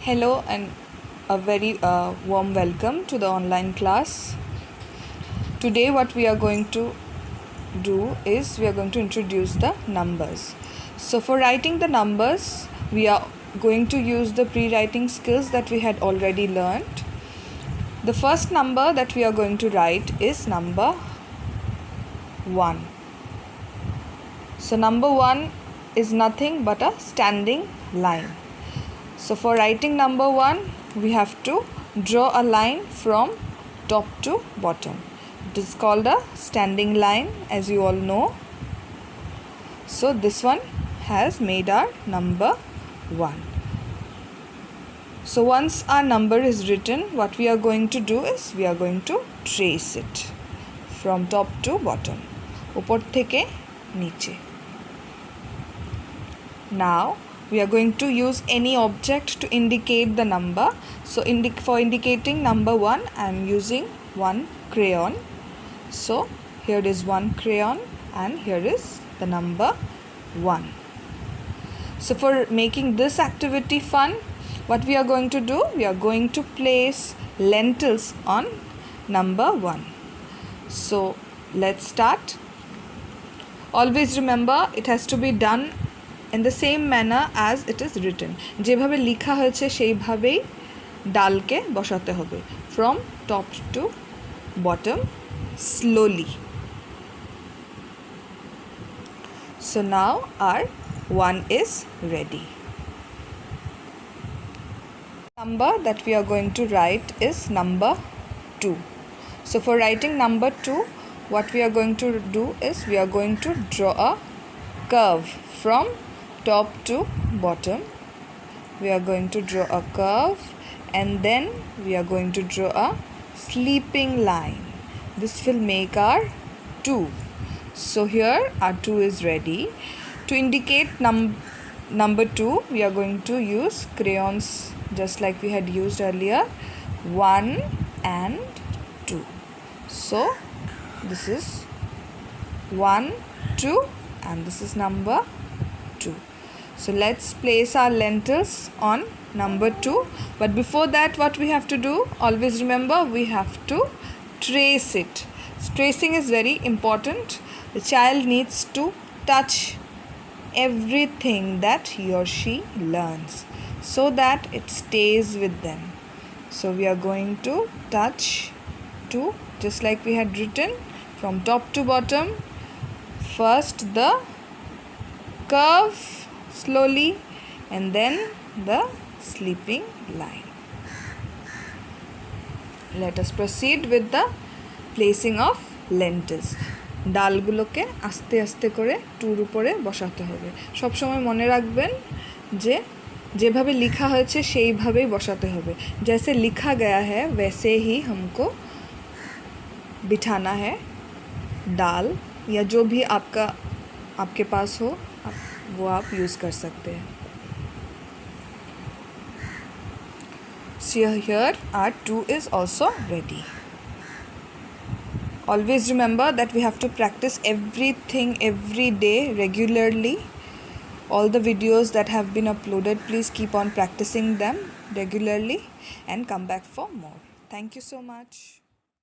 Hello and a very warm welcome to the online class. Today what we are going to do is we are going to introduce the numbers. So for writing the numbers, we are going to use the pre-writing skills that we had already learned. The first number that we are going to write is number 1. So number 1 is nothing but a standing line. So for writing number 1, we have to draw a line from top to bottom. It is called a standing line, as you all know. So this one has made our number 1. So once our number is written, what we are going to do is we are going to trace it from top to bottom. Upor theke niche. Now we are going to use any object to indicate the number. So for indicating number 1, I am using one crayon. So here is one crayon and here is the number 1. So for making this activity fun, what we are going to do, we are going to place lentils on number 1. So let's start. Always remember, it has to be done in the same manner as it is written. যেভাবে লেখা হয়েছে সেইভাবেই ডালকে বসাতে হবে from top to bottom slowly. So now our 1 is ready. Number that we are going to write is number 2. So for writing number 2, what we are going to do is we are going to draw a curve from top to bottom. We are going to draw a curve and then we are going to draw a sleeping line. This will make our 2. So here our 2 is ready. To indicate number 2, we are going to use crayons just like we had used earlier, 1 and 2. So this is 1, 2 and this is number 2. So let's place our lentils on number 2. But before that, what we have to do, always remember, we have to trace it. So tracing is very important. The child needs to touch everything that he or she learns so that it stays with them. So we are going to touch 2 just like we had written from top to bottom. First the curve slowly and then the sleeping line. Let us proceed with the placing of lentils. ডালগুলোকে আস্তে আস্তে করে টুর উপরে বসাতে হবে। সব সময় মনে রাখবেন যে যেভাবে লেখা হয়েছে সেইভাবেই বসাতে হবে। जैसे लिखा गया है वैसे ही हमको बिठाना है डाल या जो भी आपके पास हो वो आप यूज़ कर सकते हैं. So here our 2 is also ready. Always remember that we have to practice everything every day regularly. All the videos that have been uploaded, please keep on practicing them regularly and come back for more. Thank you so much.